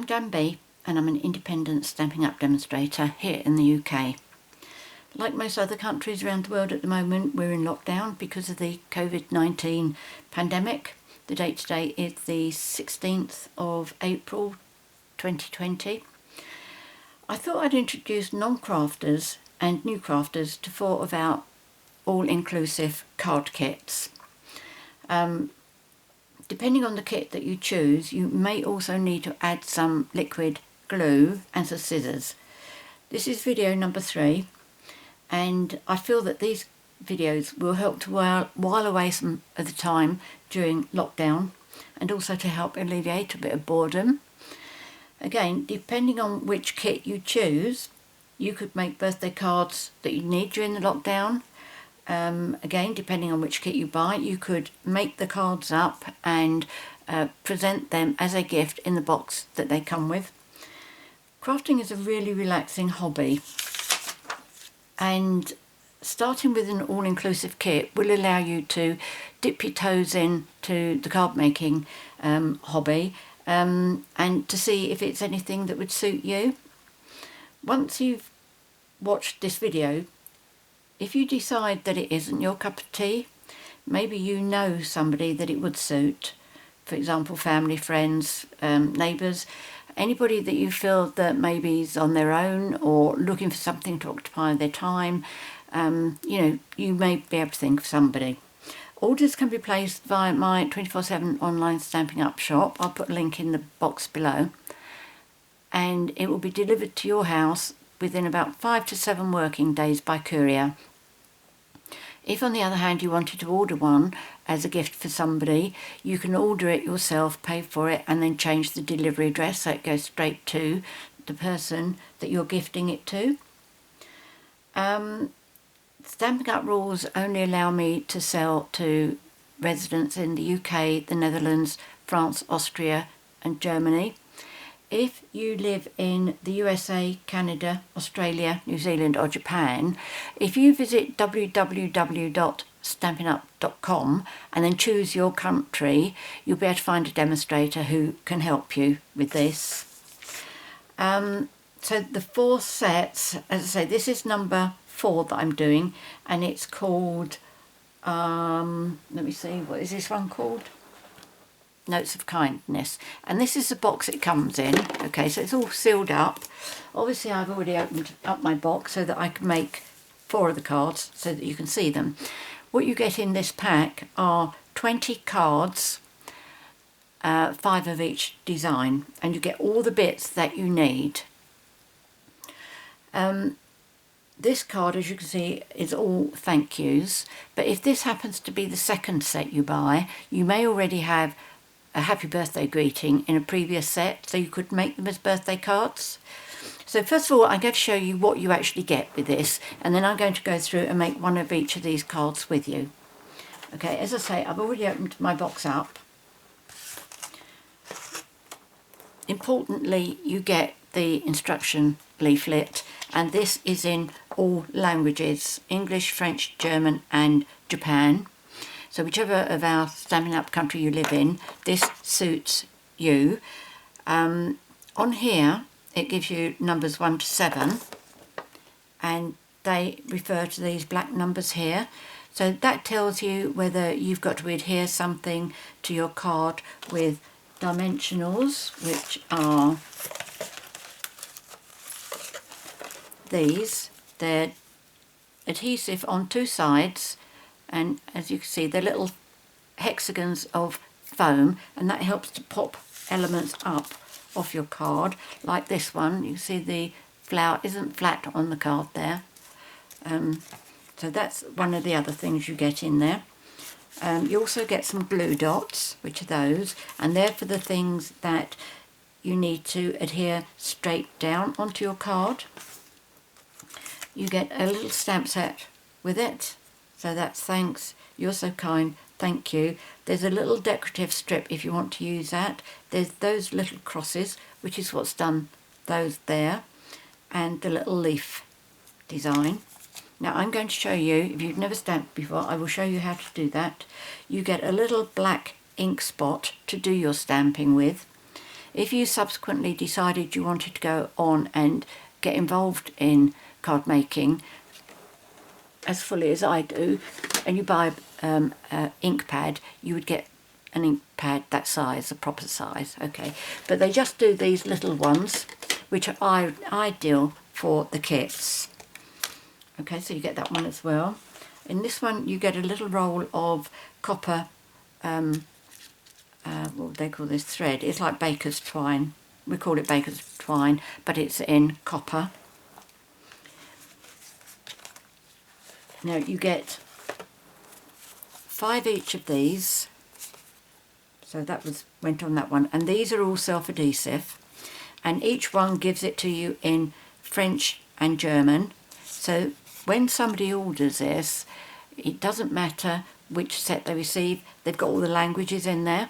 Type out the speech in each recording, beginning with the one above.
I'm JanB and I'm an independent Stampin' Up demonstrator here in the UK. Like most other countries around the world at the moment, we're in lockdown because of the COVID-19 pandemic. The date today is the 16th of April 2020. I thought I'd introduce non-crafters and new crafters to 4 of our all-inclusive card kits. Depending on the kit that you choose, you may also need to add some liquid glue and some scissors. This is video number 3, and I feel that these videos will help to while away some of the time during lockdown, and also to help alleviate a bit of boredom. Again, depending on which kit you choose, you could make birthday cards that you need during the lockdown. Again, depending on which kit you buy, you could make the cards up and present them as a gift in the box that they come with. Crafting is a really relaxing hobby, and starting with an all-inclusive kit will allow you to dip your toes into the card making hobby and to see if it's anything that would suit you. Once you've watched this video, if you decide that it isn't your cup of tea, maybe you know somebody that it would suit. For example, family, friends, neighbours, anybody that you feel that maybe is on their own or looking for something to occupy their time. You may be able to think of somebody. Orders can be placed via my 24/7 online Stampin' Up shop. I'll put a link in the box below, and it will be delivered to your house within about 5 to 7 working days by courier. If, on the other hand, you wanted to order one as a gift for somebody, you can order it yourself, pay for it, and then change the delivery address so it goes straight to the person that you're gifting it to. Stampin' Up rules only allow me to sell to residents in the UK, the Netherlands, France, Austria and Germany. If you live in the USA, Canada, Australia, New Zealand or Japan, if you visit www.stampinup.com and then choose your country, you'll be able to find a demonstrator who can help you with this. So the 4 sets, as I say, this is number 4 that I'm doing, and it's called, let me see, what is this one called? Notes of Kindness, and this is the box it comes in. Okay, so it's all sealed up. Obviously I've already opened up my box so that I can make 4 of the cards so that you can see them. What you get in this pack are 20 cards, 5 of each design, and you get all the bits that you need. This card, as you can see, is all thank yous, but if this happens to be the second set you buy, you may already have a happy birthday greeting in a previous set, so you could make them as birthday cards. So first of all, I'm going to show you what you actually get with this, and then I'm going to go through and make one of each of these cards with you. Okay, as I say, I've already opened my box up. Importantly, you get the instruction leaflet, and this is in all languages: English, French, German and Japan. So whichever of our Stampin' Up country you live in, this suits you. On here it gives you numbers 1 to 7, and they refer to these black numbers here. So that tells you whether you've got to adhere something to your card with dimensionals, which are these. They're adhesive on 2 sides, and as you can see, they're little hexagons of foam, and that helps to pop elements up off your card, like this one. You can see the flower isn't flat on the card there. So that's one of the other things you get in there. You also get some glue dots, which are those, and they're for the things that you need to adhere straight down onto your card. You get a little stamp set with it. So that's thanks, you're so kind, thank you. There's a little decorative strip if you want to use that. There's those little crosses, which is what's done those there, and the little leaf design. Now I'm going to show you, if you've never stamped before, I will show you how to do that. You get a little black ink spot to do your stamping with. If you subsequently decided you wanted to go on and get involved in card making as fully as I do, and you buy an ink pad, you would get an ink pad that size, a proper size, okay? But they just do these little ones, which are ideal for the kits. Okay, so you get that one as well. In this one, you get a little roll of copper, what they call this, thread. It's like baker's twine. We call it baker's twine, but it's in copper. Now you get 5 each of these. So that went on that one. And these are all self-adhesive. And each one gives it to you in French and German. So when somebody orders this, it doesn't matter which set they receive. They've got all the languages in there.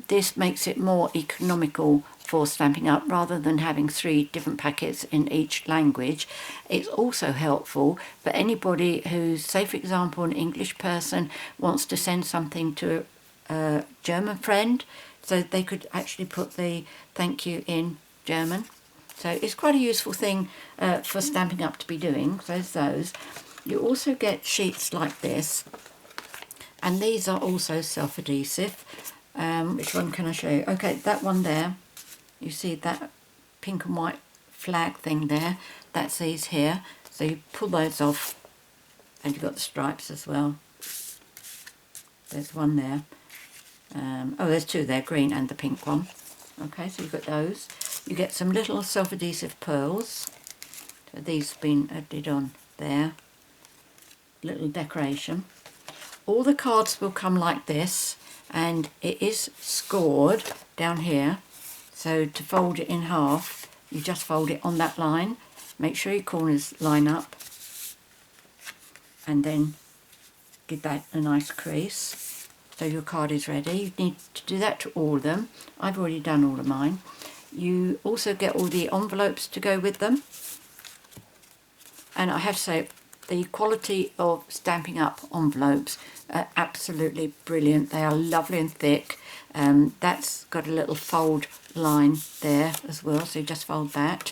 This makes it more economical for Stampin' Up rather than having 3 different packets in each language. It's also helpful for anybody who's, say for example, an English person wants to send something to a German friend, so they could actually put the thank you in German. So it's quite a useful thing for Stampin' Up to be doing. So there's those. You also get sheets like this, and these are also self-adhesive. Which one can I show you? Okay, that one there, you see that pink and white flag thing there, that's these here. So you pull those off, and you've got the stripes as well. There's one there. Oh, there's 2 there, green and the pink one. Okay, so you've got those. You get some little self-adhesive pearls. So these have been added on there. Little decoration. All the cards will come like this, and it is scored down here. So to fold it in half, you just fold it on that line. Make sure your corners line up, and then give that a nice crease. So your card is ready. You need to do that to all of them. I've already done all of mine. You also get all the envelopes to go with them. And I have to say, the quality of Stampin' Up envelopes are absolutely brilliant. They are lovely and thick. That's got a little fold line there as well, so you just fold that.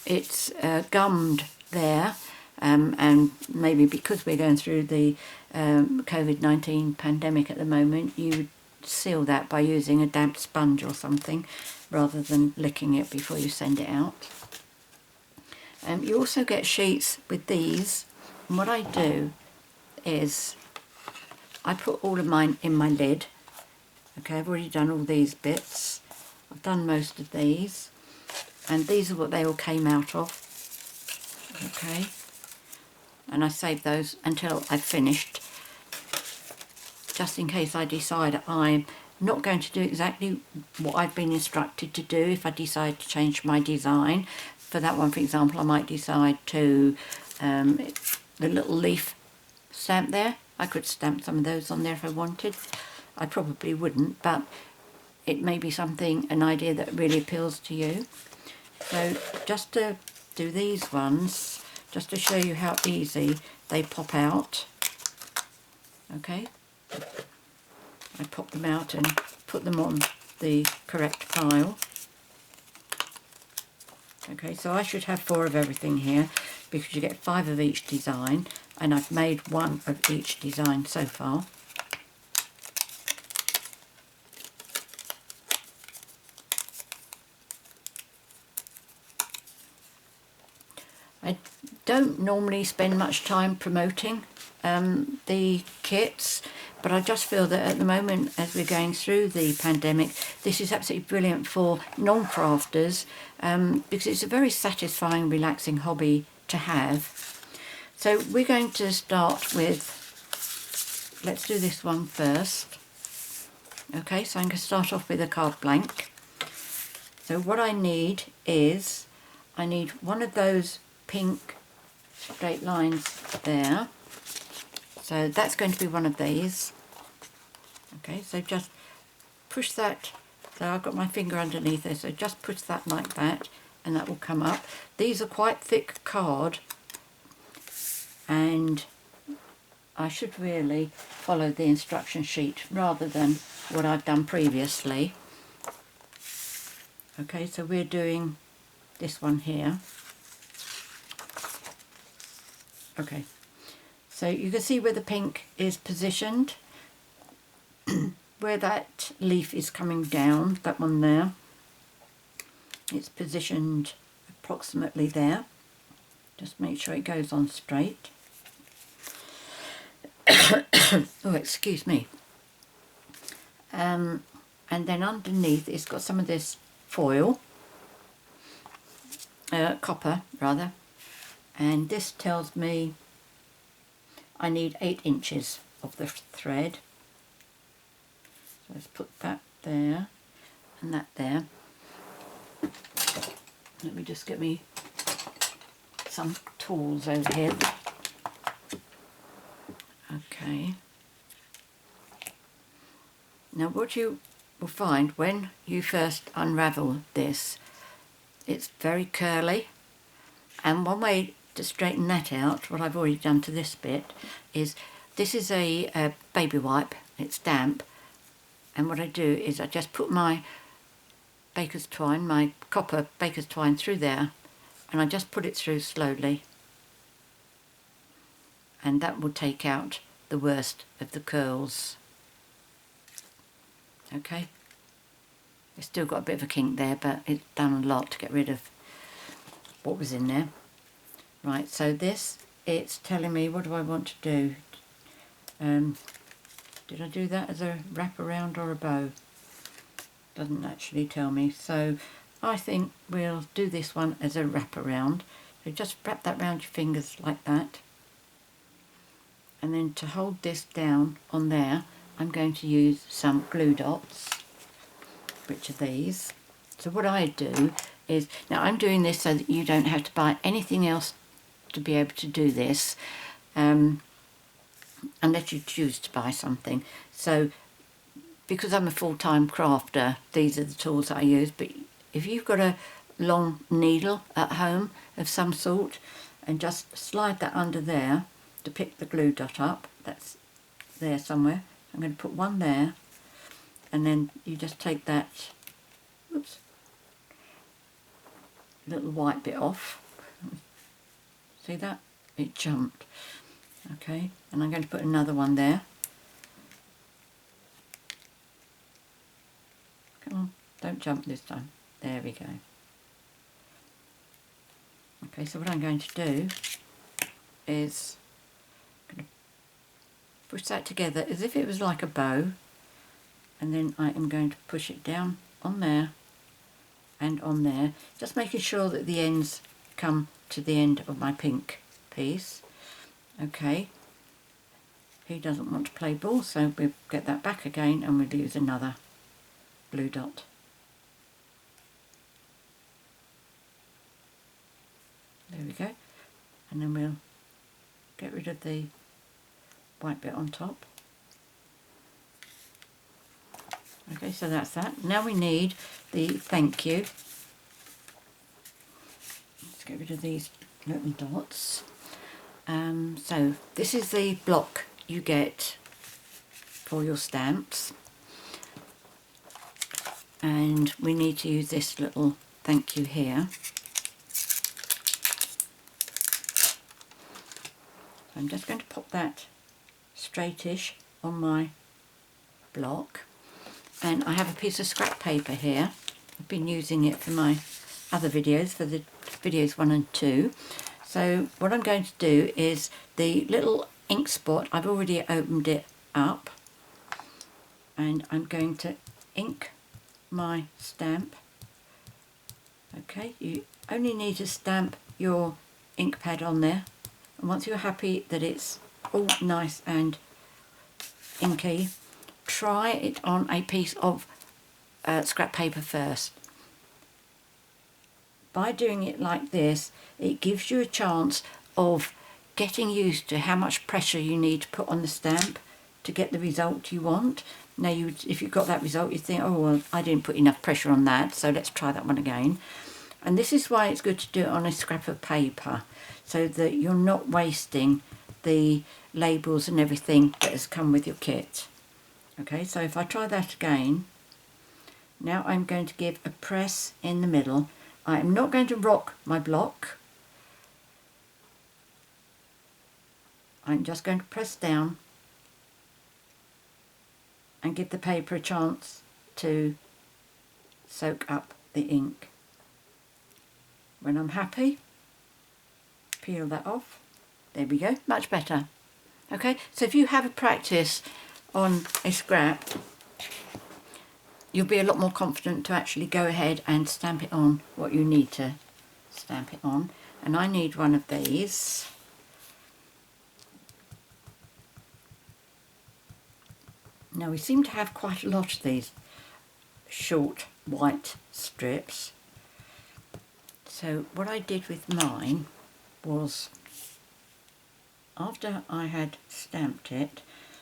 It's gummed there, and maybe because we're going through the COVID-19 pandemic at the moment, you would seal that by using a damp sponge or something rather than licking it before you send it out. You also get sheets with these, and what I do is I put all of mine in my lid. Okay, I've already done all these bits. I've done most of these, and these are what they all came out of. Okay, and I save those until I've finished, just in case I decide I'm not going to do exactly what I've been instructed to do. If I decide to change my design, for that one for example, I might decide to the little leaf stamp there. I could stamp some of those on there if I wanted. I probably wouldn't, but it may be something, an idea that really appeals to you. So just to do these ones, just to show you how easy they pop out. Okay, I pop them out and put them on the correct pile. Okay, so I should have 4 of everything here, because you get 5 of each design, and I've made 1 of each design so far. I don't normally spend much time promoting the kits, but I just feel that at the moment, as we're going through the pandemic, this is absolutely brilliant for non-crafters, because it's a very satisfying, relaxing hobby to have. So we're going to start with, let's do this one first. Okay, so I'm going to start off with a card blank. So what I need is, I need one of those pink straight lines there. So that's going to be one of these. Okay, so just push that. So I've got my finger underneath there, so just push that like that, and that will come up. These are quite thick card, and I should really follow the instruction sheet rather than what I've done previously. Okay, so we're doing this one here. Okay, so you can see where the pink is positioned, where that leaf is coming down, that one there. It's positioned approximately there. Just make sure it goes on straight. Oh, excuse me. And then underneath it's got some of this foil, copper rather, and this tells me I need 8 inches of the thread. So let's put that there and that there. Let me just get me some tools over here. Okay. Now what you will find when you first unravel this, it's very curly, and one way to straighten that out, what I've already done to this bit, is this is a baby wipe, it's damp, and what I do is I just put my baker's twine, my copper baker's twine through there, and I just put it through slowly, and that will take out the worst of the curls. Okay, it's still got a bit of a kink there, but it's done a lot to get rid of what was in there. Right, so this, it's telling me what do I want to do. Did I do that as a wraparound or a bow? Doesn't actually tell me, so I think we'll do this one as a wraparound. So just wrap that round your fingers like that, and then to hold this down on there I'm going to use some glue dots, which are these. So what I do is, now I'm doing this so that you don't have to buy anything else to be able to do this, unless you choose to buy something. So because I'm a full-time crafter, these are the tools I use, but if you've got a long needle at home of some sort, and just slide that under there to pick the glue dot up, that's there somewhere. I'm going to put one there, and then you just take that, oops, little white bit off. See that? It jumped. Okay, and I'm going to put another one there. Come on, don't jump this time. There we go. Okay, so what I'm going to do is push that together as if it was like a bow, and then I am going to push it down on there and on there, just making sure that the ends come to the end of my pink piece. Okay, he doesn't want to play ball, so we'll get that back again and we'll use another blue dot. There we go, and then we'll get rid of the white bit on top. Okay, so that's that. Now we need the thank you. Let's get rid of these little dots. So this is the block you get for your stamps, and we need to use this little thank you here. I'm just going to pop that straightish on my block, and I have a piece of scrap paper here. I've been using it for my other videos, for the videos 1 and 2. So what I'm going to do is the little ink spot, I've already opened it up, and I'm going to ink my stamp. Okay, you only need to stamp your ink pad on there, and once you're happy that it's all nice and inky, try it on a piece of scrap paper first. By doing it like this, it gives you a chance of getting used to how much pressure you need to put on the stamp to get the result you want. Now, if you've got that result, you think, oh, well, I didn't put enough pressure on that, so let's try that one again. And this is why it's good to do it on a scrap of paper, so that you're not wasting the labels and everything that has come with your kit. Okay, so if I try that again, Now I'm going to give a press in the middle. I am not going to rock my block. I'm just going to press down and give the paper a chance to soak up the ink. When I'm happy, peel that off. There we go, much better. Okay, so if you have a practice on a scrap, you'll be a lot more confident to actually go ahead and stamp it on what you need to stamp it on. And I need one of these. Now we seem to have quite a lot of these short white strips. So what I did with mine was, after I had stamped it,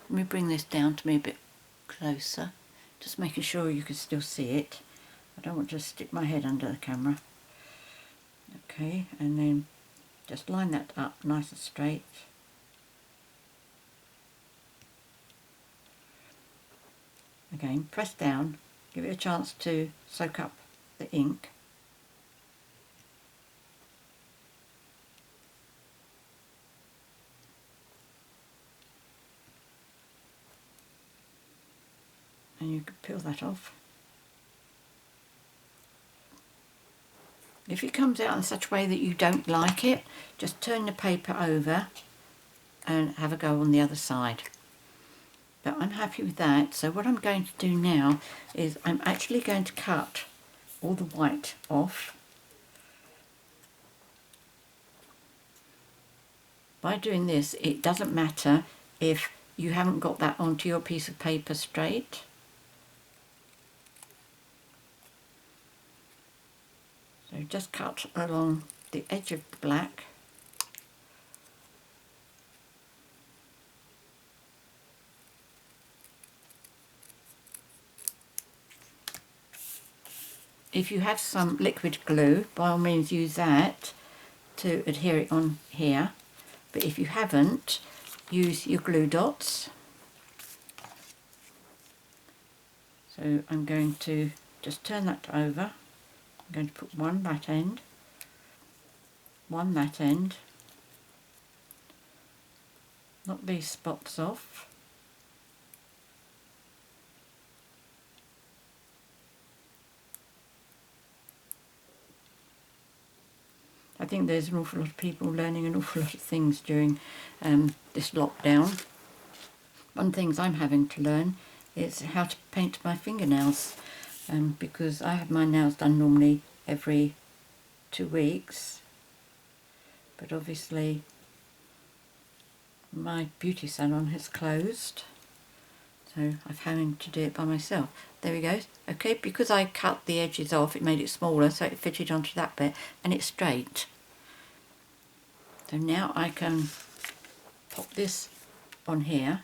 let me bring this down to me a bit closer, just making sure you can still see it. I don't want to stick my head under the camera. Okay, and then just line that up nice and straight. Again, press down, give it a chance to soak up the ink. And you can peel that off. If it comes out in such a way that you don't like it, just turn the paper over and have a go on the other side. But I'm happy with that, so what I'm going to do now is I'm actually going to cut all the white off. By doing this, it doesn't matter if you haven't got that onto your piece of paper straight. So just cut along the edge of the black. If you have some liquid glue, by all means use that to adhere it on here. But if you haven't, use your glue dots. So I'm going to just turn that over. I'm going to put one that end, knock these spots off. I think there's an awful lot of people learning an awful lot of things during this lockdown. One of the things I'm having to learn is how to paint my fingernails, because I have my nails done normally every 2 weeks, but obviously my beauty salon has closed, so I'm having to do it by myself. There we go. Okay, because I cut the edges off, it made it smaller, so it fitted onto that bit, and it's straight. So now I can pop this on here,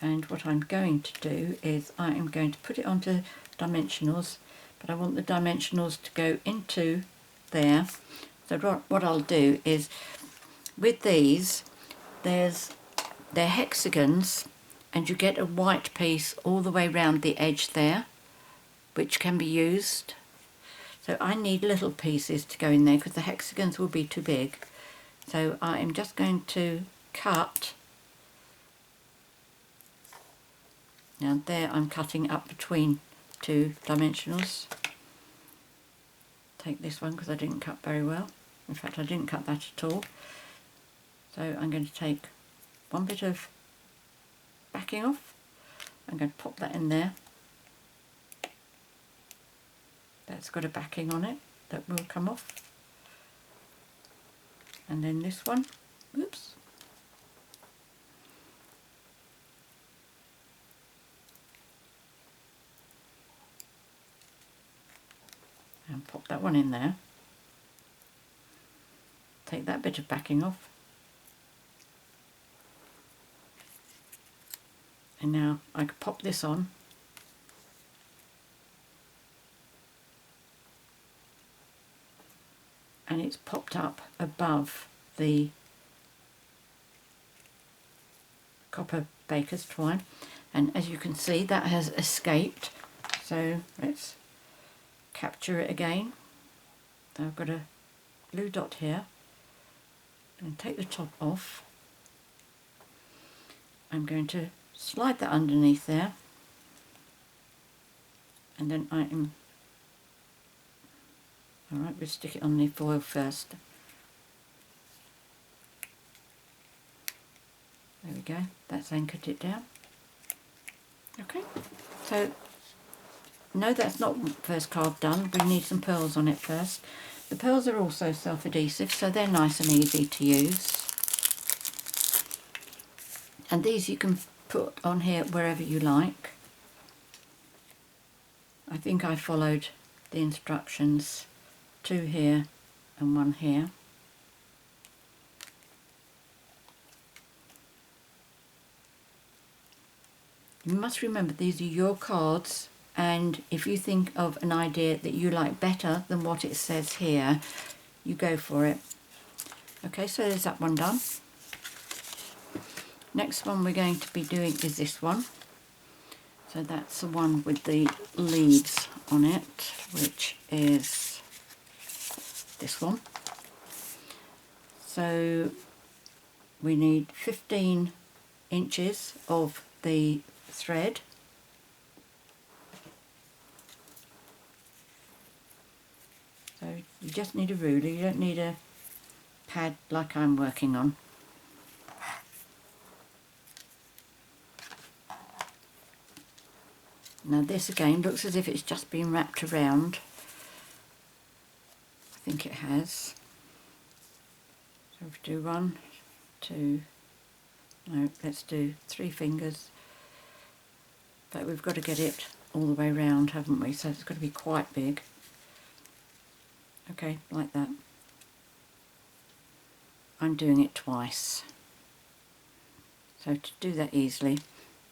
and what I'm going to do is I am going to put it onto dimensionals, but I want the dimensionals to go into there. So what I'll do is, with these, they're hexagons, and you get a white piece all the way around the edge there, which can be used. So I need little pieces to go in there because the hexagons will be too big. So I am just going to cut. Now there I'm cutting up between two dimensionals. Take this one because I didn't cut very well. In fact, I didn't cut that at all. So I'm going to take one bit of backing off. I'm going to pop that in there. That's got a backing on it that will come off. And then this one, oops. And pop that one in there. Take that bit of backing off. And now I can pop this on. And it's popped up above the copper baker's twine. and as you can see that has escaped. So let's capture it again. So I've got a blue dot here, and take the top off. I'm going to slide that underneath there, and then alright, we'll stick it on the foil first. There we go, that's anchored it down. Okay, so no, that's not first card done. We need some pearls on it first. The pearls are also self-adhesive, so they're nice and easy to use. And these you can put on here wherever you like. I think I followed the instructions, 2 here and 1 here. You must remember these are your cards, and if you think of an idea that you like better than what it says here, you go for it. Okay, so there's that one done. Next one we're going to be doing is this one. So that's the one with the leaves on it, which is this one. So we need 15 inches of the thread. So you just need a ruler, you don't need a pad like I'm working on. Now this again looks as if it's just been wrapped around. I think it has. So if we do 1, 2, no, let's do 3 fingers. But we've got to get it all the way round, haven't we? So it's got to be quite big. Okay, like that. I'm doing it twice. So to do that easily,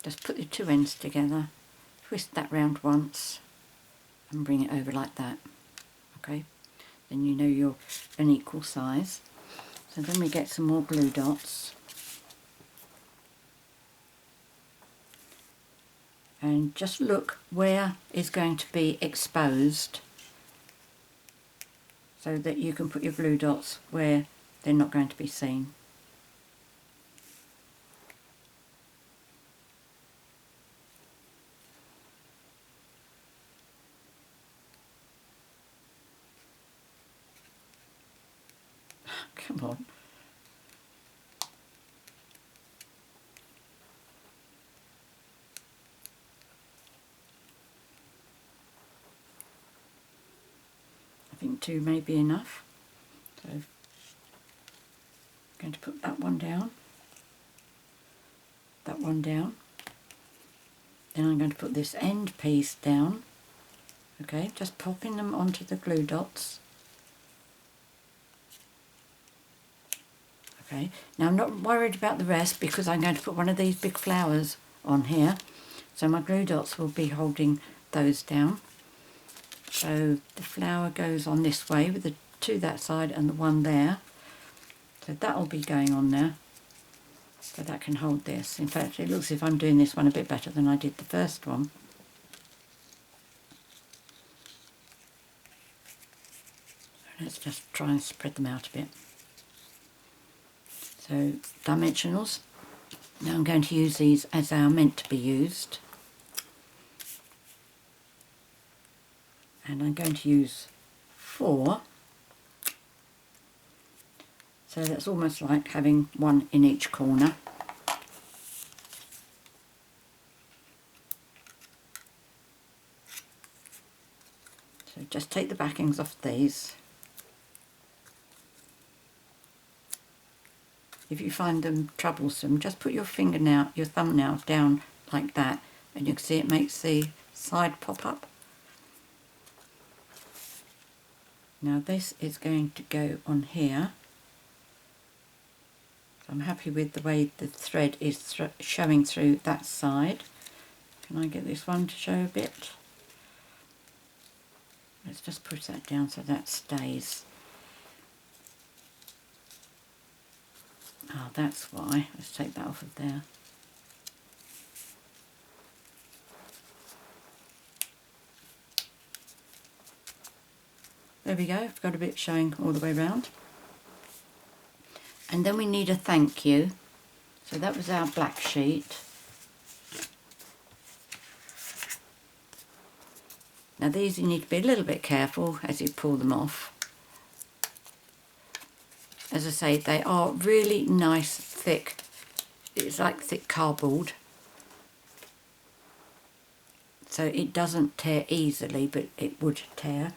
just put the 2 ends together, twist that round once and bring it over like that. Okay, then you know you're an equal size. So then we get some more glue dots. And just look where is going to be exposed so that you can put your glue dots where they're not going to be seen. Come on. I think 2 may be enough. So I'm going to put that one down, that one down. Then I'm going to put this end piece down. Okay, just popping them onto the glue dots. Okay, now I'm not worried about the rest because I'm going to put one of these big flowers on here. So my glue dots will be holding those down. So the flower goes on this way with the 2 that side and the 1 there. So that will be going on there. So that can hold this. In fact, it looks as if I'm doing this one a bit better than I did the first one. Let's just try and spread them out a bit. So dimensionals. Now I'm going to use these as they are meant to be used. And I'm going to use 4. So that's almost like having 1 in each corner. So just take the backings off these. If you find them troublesome, just put your fingernail, your thumbnail down like that, and you can see it makes the side pop up. Now this is going to go on here. So I'm happy with the way the thread is showing through that side. Can I get this one to show a bit? Let's just push that down so that stays. Oh, that's why. Let's take that off of there. There we go, I've got a bit showing all the way around. And then we need a thank you. So that was our black sheet. Now these you need to be a little bit careful as you pull them off. As I say, they are really nice, thick. It's like thick cardboard. So it doesn't tear easily, but it would tear.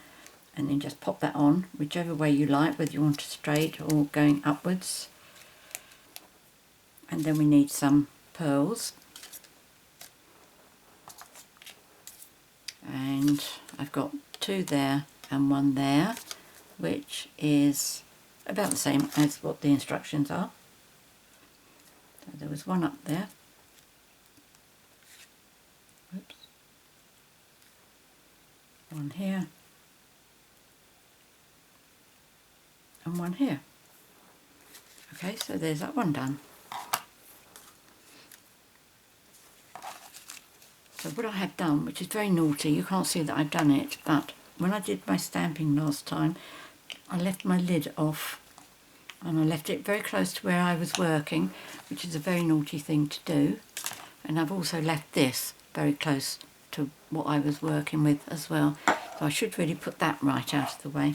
And then just pop that on, whichever way you like, whether you want it straight or going upwards. And then we need some pearls. And I've got 2 there and 1 there, which is about the same as what the instructions are. So there was 1 up there. Oops. 1 here. And 1 here. Okay, so there's that one done. So what I have done, which is very naughty, you can't see that I've done it, but when I did my stamping last time, I left my lid off and I left it very close to where I was working, which is a very naughty thing to do. And I've also left this very close to what I was working with as well. So I should really put that right out of the way.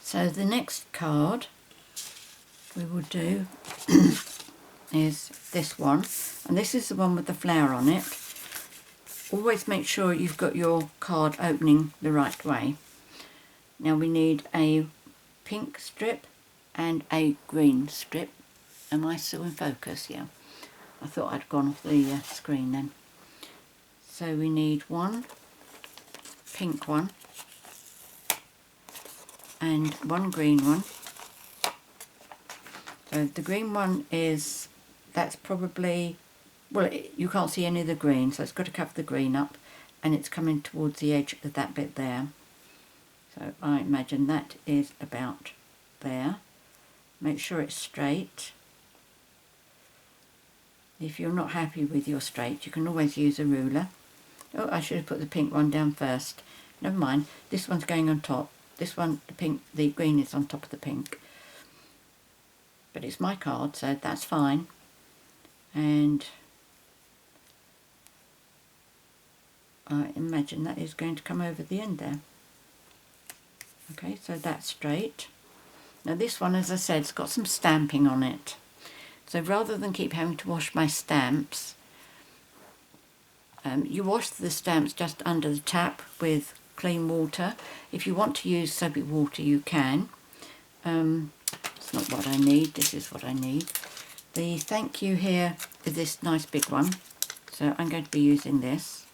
So the next card we will do is this one, and this is the one with the flower on it. Always make sure you've got your card opening the right way. Now we need a pink strip and a green strip. Am I still in focus? Yeah. I thought I'd gone off the screen then. So we need 1 pink one and 1 green one. So the green one is, that's probably, well, you can't see any of the green, so it's got to cover the green up, and it's coming towards the edge of that bit there. So I imagine that is about there. Make sure it's straight. If you're not happy with your straight, you can always use a ruler. Oh, I should have put the pink one down first. Never mind, this one's going on top. This one, the green is on top of the pink. But it's my card, so that's fine. And I imagine that is going to come over the end there. Okay, so that's straight. Now this one, as I said, it's got some stamping on it. So rather than keep having to wash my stamps, you wash the stamps just under the tap with clean water. If you want to use soapy water, you can. It's not what I need, this is what I need. The thank you here is this nice big one, so I'm going to be using this.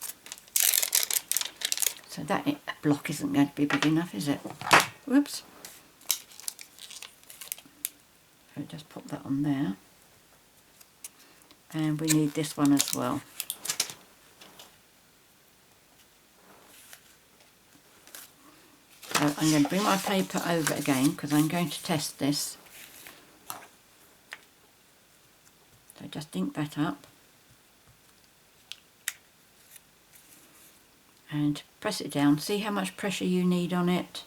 So that block isn't going to be big enough, is it? Whoops. So just pop that on there. And we need this one as well. So I'm going to bring my paper over again because I'm going to test this. So just ink that up. And press it down. See how much pressure you need on it.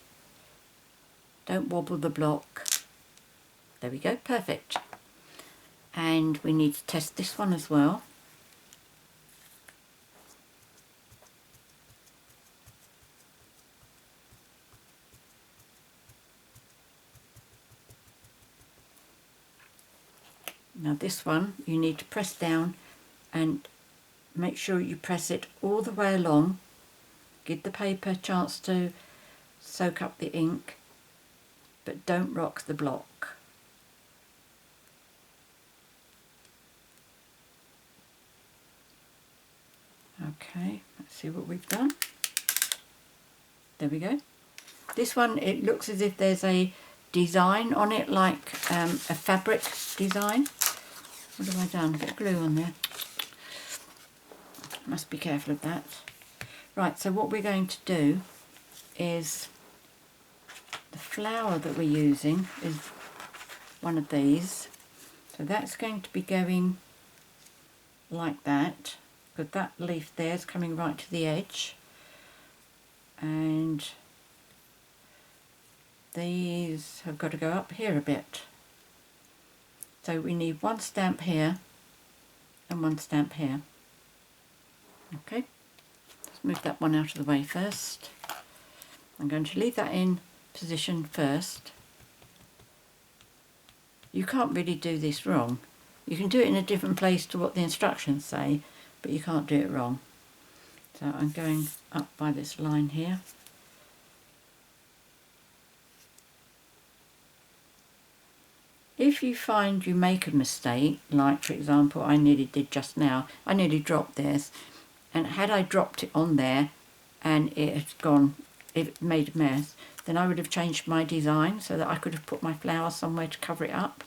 Don't wobble the block. There we go, perfect. And we need to test this one as well. Now this one you need to press down and make sure you press it all the way along. Give the paper a chance to soak up the ink, but don't rock the block. Okay, let's see what we've done. There we go. This one, it looks as if there's a design on it, like a fabric design. What have I done? A bit of glue on there. Must be careful of that. Right, so what we're going to do is, the flower that we're using is one of these. So that's going to be going like that, because that leaf there is coming right to the edge. and these have got to go up here a bit. So we need one stamp here and one stamp here. Okay, let's move that one out of the way first. I'm going to leave that in position first. You can't really do this wrong. You can do it in a different place to what the instructions say, but you can't do it wrong. So I'm going up by this line here. If you find you make a mistake, like for example I nearly did just now, I nearly dropped this, and had I dropped it on there and it had gone, it made a mess, then I would have changed my design so that I could have put my flower somewhere to cover it up.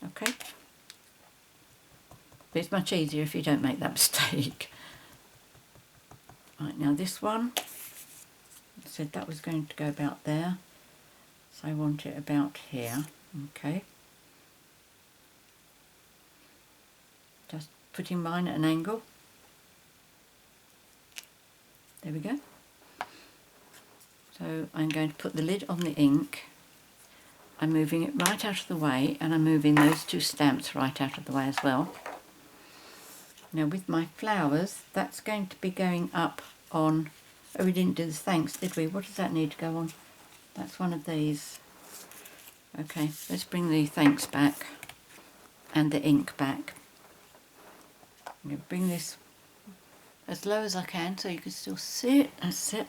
Okay, but it's much easier if you don't make that mistake. Right, now this one, I said that was going to go about there, so I want it about here. Okay, just putting mine at an angle. There we go. So I'm going to put the lid on the ink. I'm moving it right out of the way, and I'm moving those two stamps right out of the way as well. Now with my flowers, that's going to be going up on, oh, we didn't do the thanks, did we? What does that need to go on? That's one of these. Okay, let's bring the thanks back and the ink back. I'm going to bring this as low as I can so you can still see it. That's it.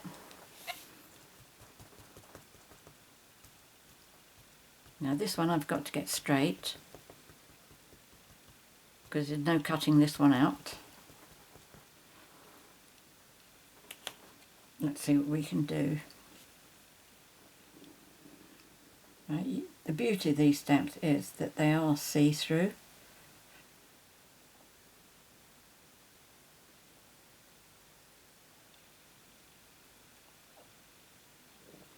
Now this one I've got to get straight because there's no cutting this one out. Let's see what we can do. Right, the beauty of these stamps is that they are see-through.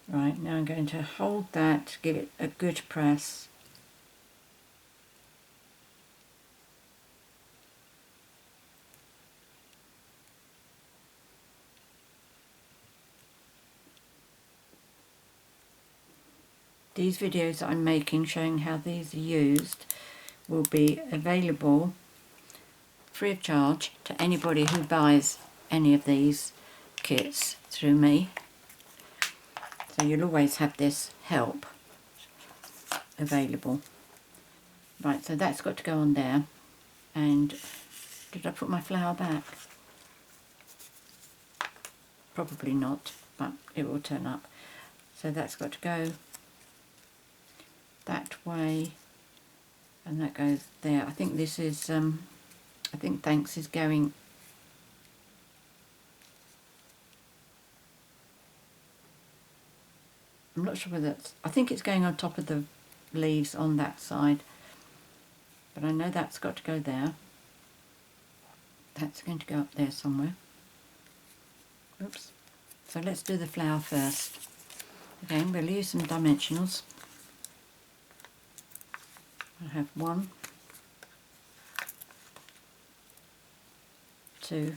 Right, now I'm going to hold that, give it a good press. These videos that I'm making showing how these are used will be available free of charge to anybody who buys any of these kits through me. So you'll always have this help available. Right, so that's got to go on there. And did I put my flower back? Probably not, but it will turn up. So that's got to go that way, and that goes there. I think this is, I think thanks is going I'm not sure whether that's, I think it's going on top of the leaves on that side, but I know that's got to go there. That's going to go up there somewhere. Oops. So let's do the flower first. Again, we'll use some dimensionals. I have 1, 2,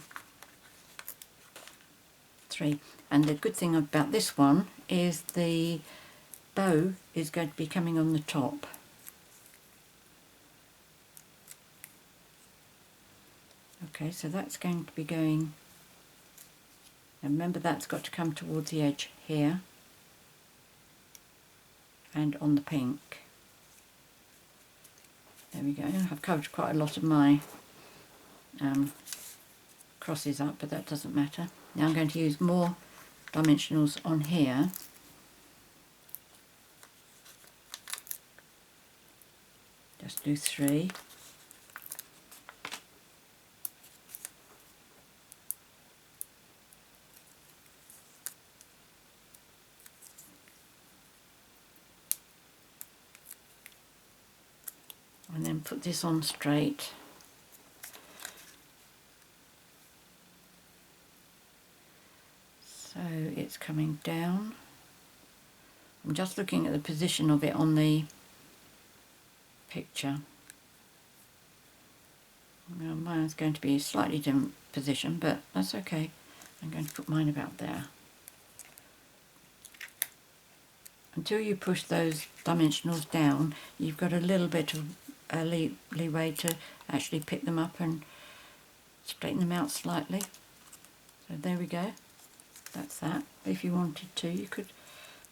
3. And the good thing about this one is the bow is going to be coming on the top. Okay, so that's going to be going, and remember that's got to come towards the edge here and on the pink. There we go. I've covered quite a lot of my crosses up, but that doesn't matter. Now I'm going to use more dimensionals on here. Just do 3. And then put this on straight. So it's coming down. I'm just looking at the position of it on the picture. Now mine's going to be a slightly different position, but that's okay. I'm going to put mine about there. until you push those dimensionals down, you've got a little bit of leeway to actually pick them up and straighten them out slightly. So there we go, that's that. If you wanted to, you could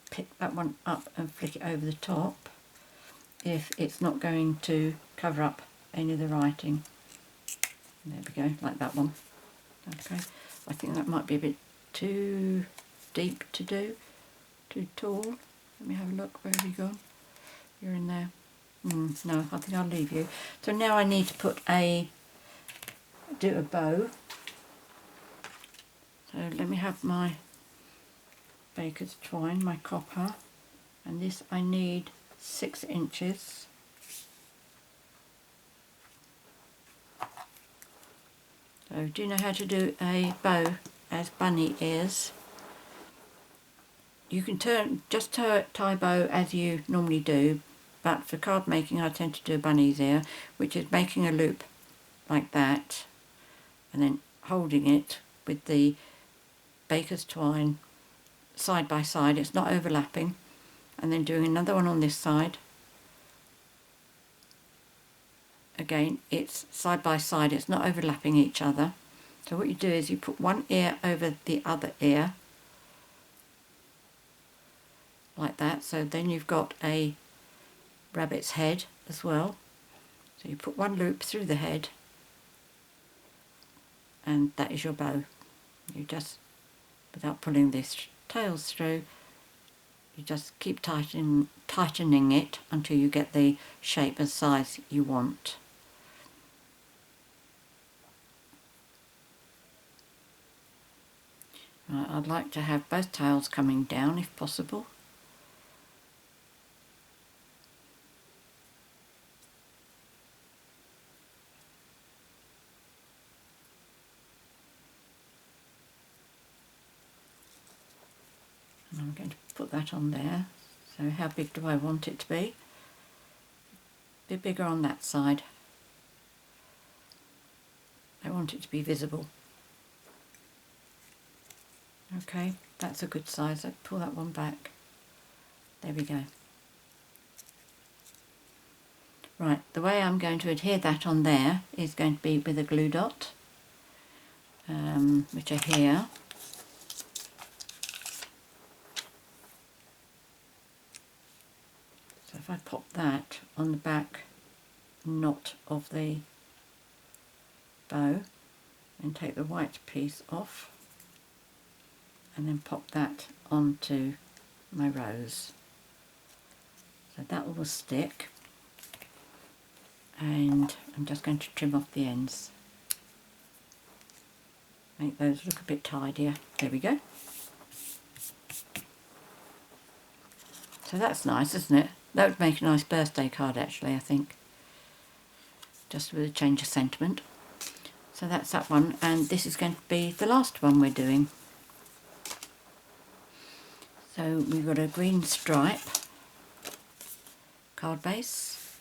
pick that one up and flick it over the top if it's not going to cover up any of the writing. There we go, like that one. Okay, I think that might be a bit too deep to do, too tall. Let me have a look, where have you gone? You're in there. No, I think I'll leave you. So now I need to do a bow. So let me have my baker's twine, my copper, and this I need 6 inches. So do you know how to do a bow as bunny ears? You can tie bow as you normally do, but for card making I tend to do a bunny's ear, which is making a loop like that and then holding it with the baker's twine side by side, it's not overlapping, and then doing another one on this side. Again, it's side by side, it's not overlapping each other. So what you do is you put one ear over the other ear like that, so then you've got a rabbit's head as well. So you put one loop through the head and that is your bow. You just, without pulling these tails through, you just keep tightening it until you get the shape and size you want. Right, I'd like to have both tails coming down if possible. And I'm going to put that on there. So how big do I want it to be? A bit bigger on that side. I want it to be visible. Okay, that's a good size. I'll pull that one back. There we go. Right, the way I'm going to adhere that on there is going to be with a glue dot, which are here. So if I pop that on the back knot of the bow and take the white piece off and then pop that onto my rose. So that will stick, and I'm just going to trim off the ends. Make those look a bit tidier. There we go. So that's nice, isn't it? That would make a nice birthday card actually, I think. Just with a change of sentiment. So that's that one, and this is going to be the last one we're doing. So we've got a green stripe card base.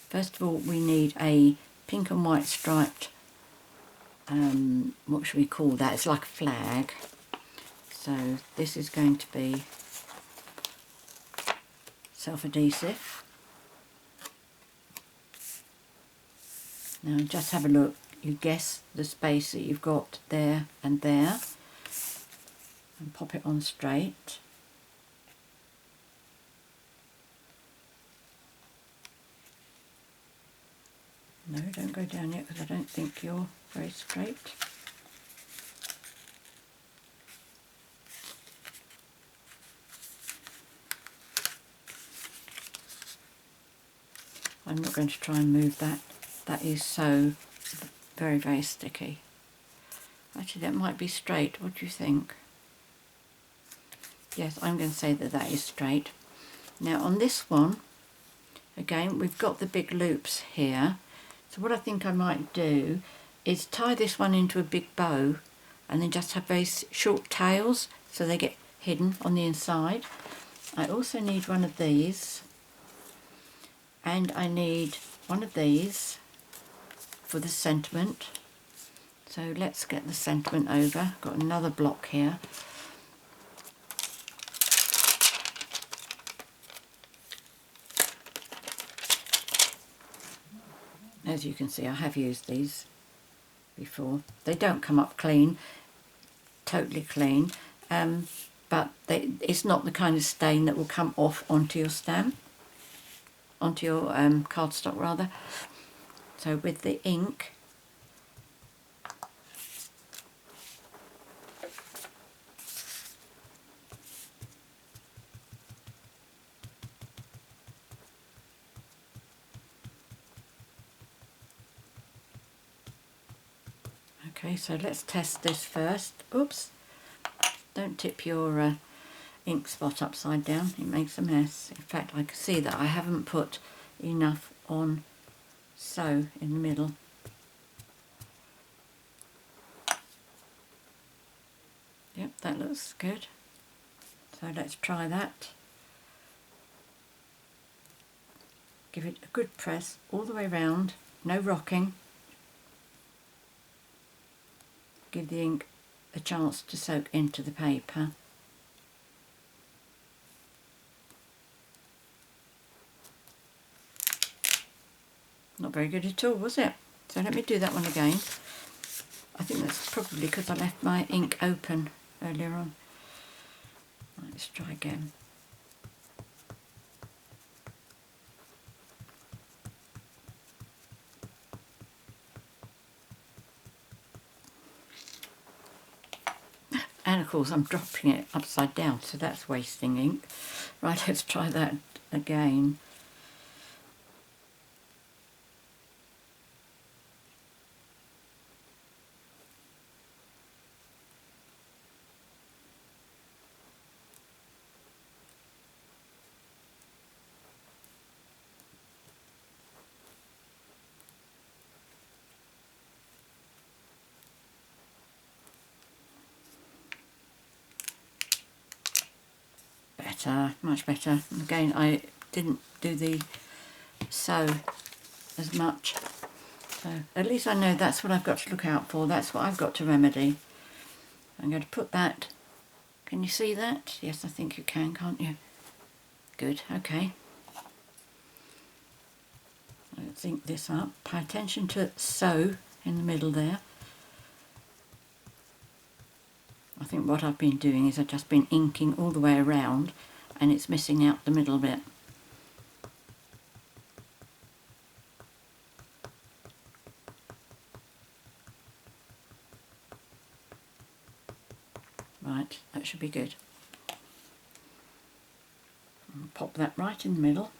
First of all, we need a pink and white striped, what should we call that? It's like a flag. So this is going to be self-adhesive. Now just have a look. You guess the space that you've got there and there, and pop it on straight. No, don't go down yet because I don't think you're very straight. I'm not going to try and move that. That is so very, very sticky. Actually, that might be straight. What do you think? Yes, I'm going to say that that is straight. Now on this one, again, we've got the big loops here. So what I think I might do is tie this one into a big bow and then just have very short tails so they get hidden on the inside. I also need one of these, and I need one of these for the sentiment. So let's get the sentiment over. Got another block here. As you can see, I have used these before. They don't come up clean, totally clean, but it's not the kind of stain that will come off onto your stamp, onto your cardstock rather. So with the ink, okay, so let's test this first. Oops, don't tip your ink spot upside down, it makes a mess. In fact, I can see that I haven't put enough on so in the middle. Yep, that looks good. So let's try that. Give it a good press all the way round, no rocking. Give the ink a chance to soak into the paper. Not very good at all, was it? So let me do that one again. I think that's probably because I left my ink open earlier on. Right, let's try again. And of course I'm dropping it upside down, so that's wasting ink. Right, let's try that again. Better, much better. Again, I didn't do the sew as much. So at least I know that's what I've got to look out for. That's what I've got to remedy. I'm going to put that. Can you see that? Yes, I think you can, can't you? Good, okay. Let's ink this up. Pay attention to sew in the middle there. I think what I've been doing is I've just been inking all the way around and it's missing out the middle bit. Right, that should be good. I'll pop that right in the middle.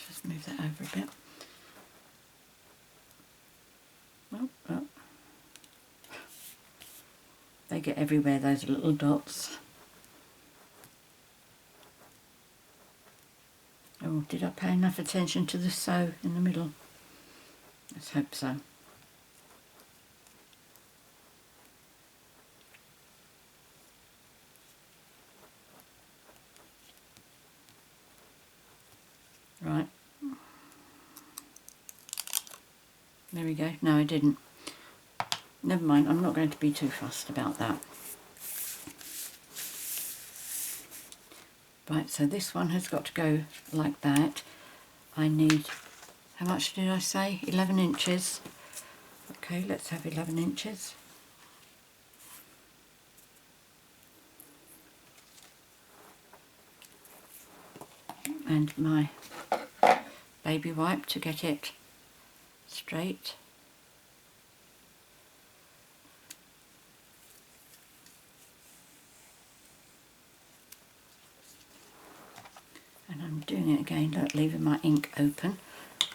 Just move that over a bit. Oh. They get everywhere, those little dots. Oh, did I pay enough attention to the sew in the middle? Let's hope so. Right. There we go. No, I didn't. Never mind, I'm not going to be too fussed about that. Right, so this one has got to go like that. I need, how much did I say? 11 inches. Okay, let's have 11 inches. And my baby wipe to get it straight. And I'm doing it again, look, leaving my ink open.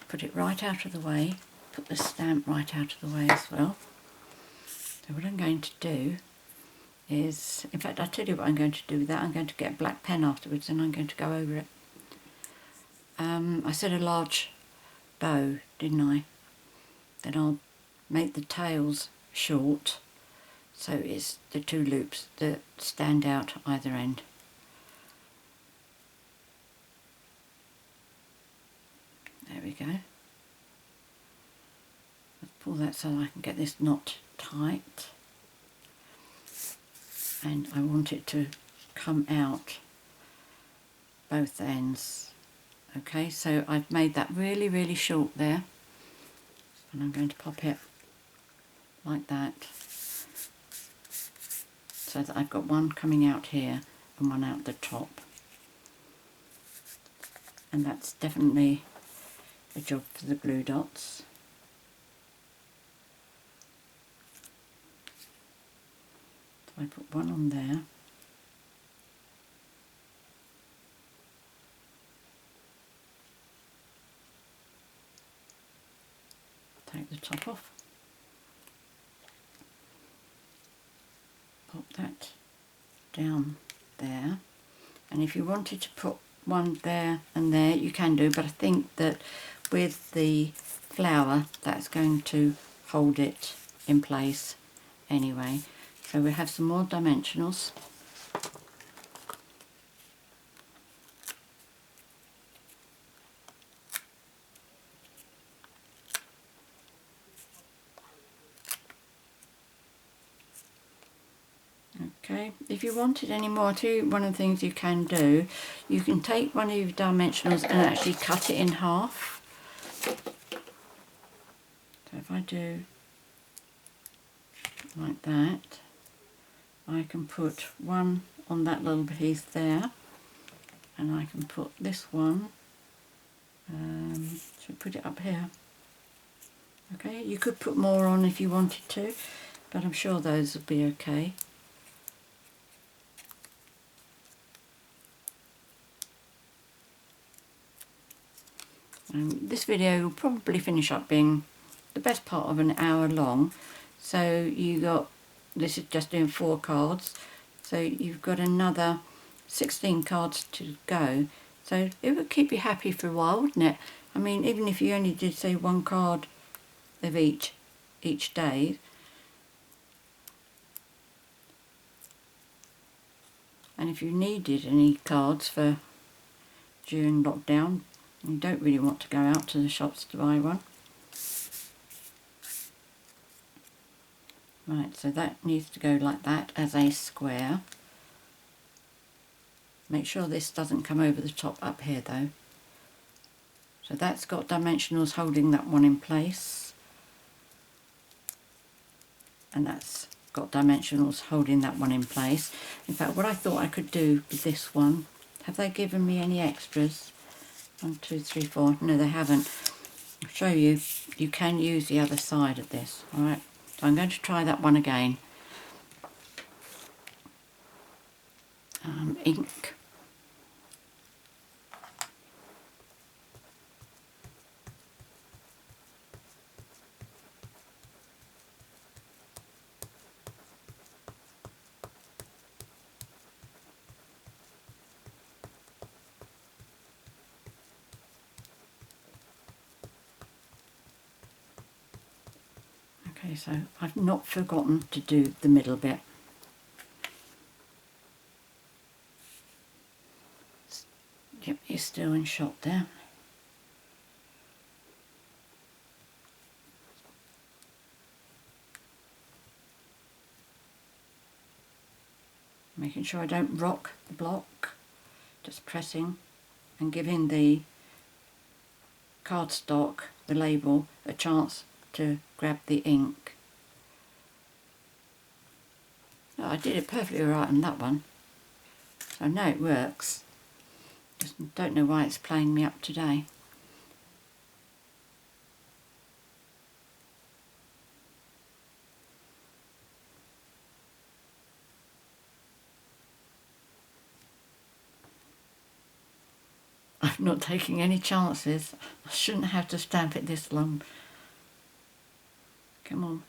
Put it right out of the way. Put the stamp right out of the way as well. So what I'm going to do is, in fact I'll tell you what I'm going to do with that. I'm going to get a black pen afterwards and I'm going to go over it. I said a large bow, didn't I? Then I'll make the tails short so it's the two loops that stand out either end. There we go. Let's pull that so I can get this knot tight. And I want it to come out both ends. Okay, so I've made that really, really short there, and I'm going to pop it like that, so that I've got one coming out here and one out the top. And that's definitely a job for the glue dots. So I put one on there. Take the top off. Pop that down there. And if you wanted to put one there and there, you can do, but I think that with the flower, that's going to hold it in place anyway. So we have some more dimensionals. Okay, if you wanted any more too, one of the things you can do, you can take one of your dimensionals and actually cut it in half. So if I do like that, I can put one on that little piece there, and I can put this one, so put it up here. Okay, you could put more on if you wanted to, but I'm sure those will be okay. This video will probably finish up being the best part of an hour long. So you got, this is just doing 4 cards, so you've got another 16 cards to go. So it would keep you happy for a while, wouldn't it? I mean, even if you only did say 1 card of each day. And if you needed any cards for during lockdown, you don't really want to go out to the shops to buy one. Right, so that needs to go like that as a square. Make sure this doesn't come over the top up here though. So that's got dimensionals holding that one in place. And that's got dimensionals holding that one in place. In fact, what I thought I could do with this one, have they given me any extras? 1, 2, 3, 4. No, they haven't. I'll show you. You can use the other side of this. Alright, so I'm going to try that one again. Ink. Okay, so I've not forgotten to do the middle bit. Yep, you're still in shot there. Making sure I don't rock the block, just pressing and giving the cardstock, the label, a chance to grab the ink. Oh, I did it perfectly right on that one, so I know it works. Just don't know why it's playing me up today. I'm not taking any chances. I shouldn't have to stamp it this long. Come on.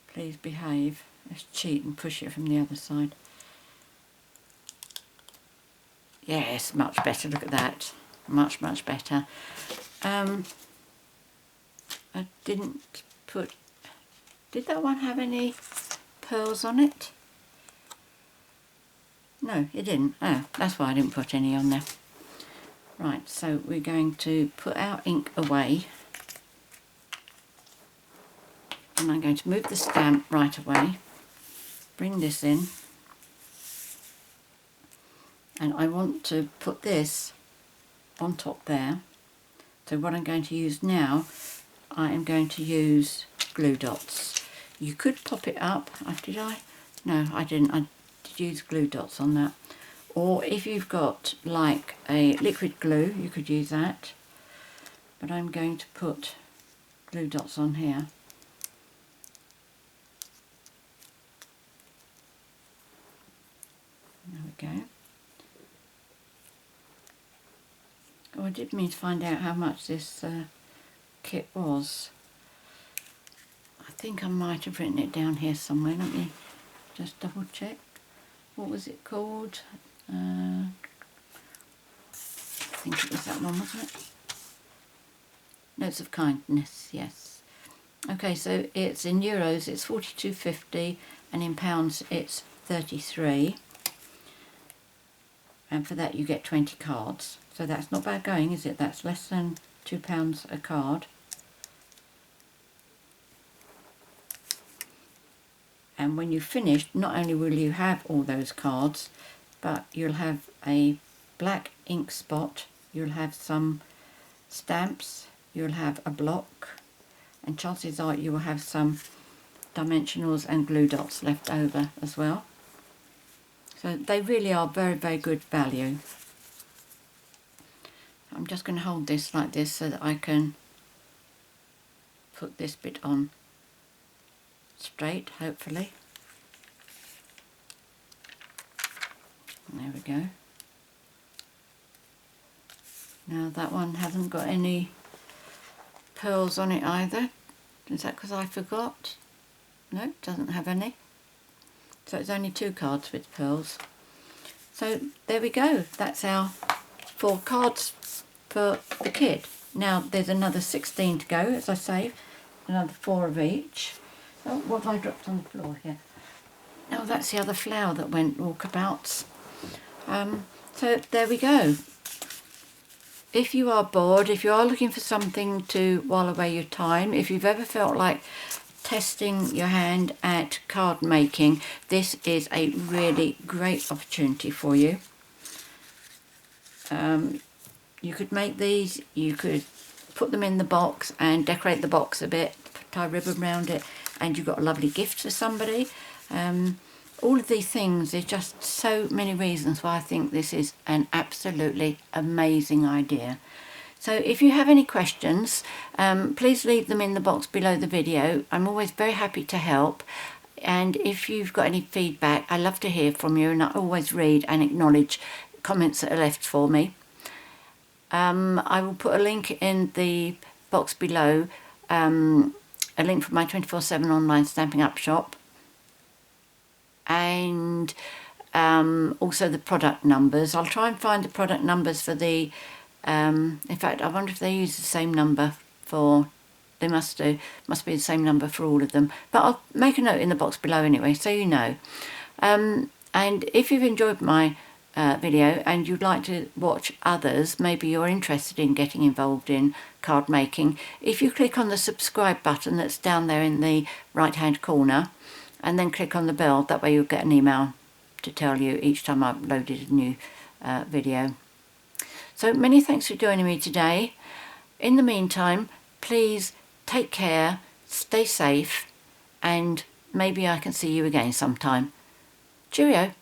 Please behave. Let's cheat and push it from the other side. Yes, much better. Look at that. Much, much better. I didn't put... Did that one have any pearls on it? No, it didn't. Oh, that's why I didn't put any on there. Right, so we're going to put our ink away. And I'm going to move the stamp right away. Bring this in. and I want to put this on top there. So what I'm going to use now, I am going to use glue dots. You could pop it up. Did I? No, I didn't. I did use glue dots on that. Or if you've got like a liquid glue, you could use that. But I'm going to put glue dots on here. There we go. Oh, I did mean to find out how much this kit was. I think I might have written it down here somewhere. Let me just double check. What was it called? I think it was that one, wasn't it? Notes of Kindness, yes. Okay, so it's in euros, it's 42.50, and in pounds it's 33. And for that you get 20 cards. So that's not bad going, is it? That's less than £2 a card. And when you've finished, not only will you have all those cards, but you'll have a black ink spot, you'll have some stamps, you'll have a block, and chances are you will have some dimensionals and glue dots left over as well. So they really are very, very good value. I'm just going to hold this like this so that I can put this bit on straight, hopefully. There we go. Now that one hasn't got any pearls on it either. Is that because I forgot? No, it doesn't have any. So it's only 2 cards with pearls. So there we go. That's our 4 cards for the kit. Now there's another 16 to go, as I say. Another 4 of each. Oh, what have I dropped on the floor here? Oh, that's the other flower that went walkabouts. So there we go. If you are bored, if you are looking for something to while away your time, if you've ever felt like testing your hand at card making, this is a really great opportunity for you. You could make these, you could put them in the box and decorate the box a bit, tie ribbon around it, and you've got a lovely gift for somebody. All of these things, there's just so many reasons why I think this is an absolutely amazing idea. So if you have any questions, please leave them in the box below the video. I'm always very happy to help. And if you've got any feedback, I love to hear from you, and I always read and acknowledge comments that are left for me. I will put a link in the box below, a link for my 24/7 online Stampin' Up shop, and also the product numbers. I'll try and find the product numbers for the, in fact I wonder if they use the same number for, they must do, must be the same number for all of them, but I'll make a note in the box below anyway, so you know. And if you've enjoyed my video and you'd like to watch others, maybe you're interested in getting involved in card making, if you click on the subscribe button that's down there in the right hand corner, and then click on the bell, that way you'll get an email to tell you each time I've uploaded a new video. So many thanks for joining me today. In the meantime, please take care, stay safe, and maybe I can see you again sometime. Cheerio.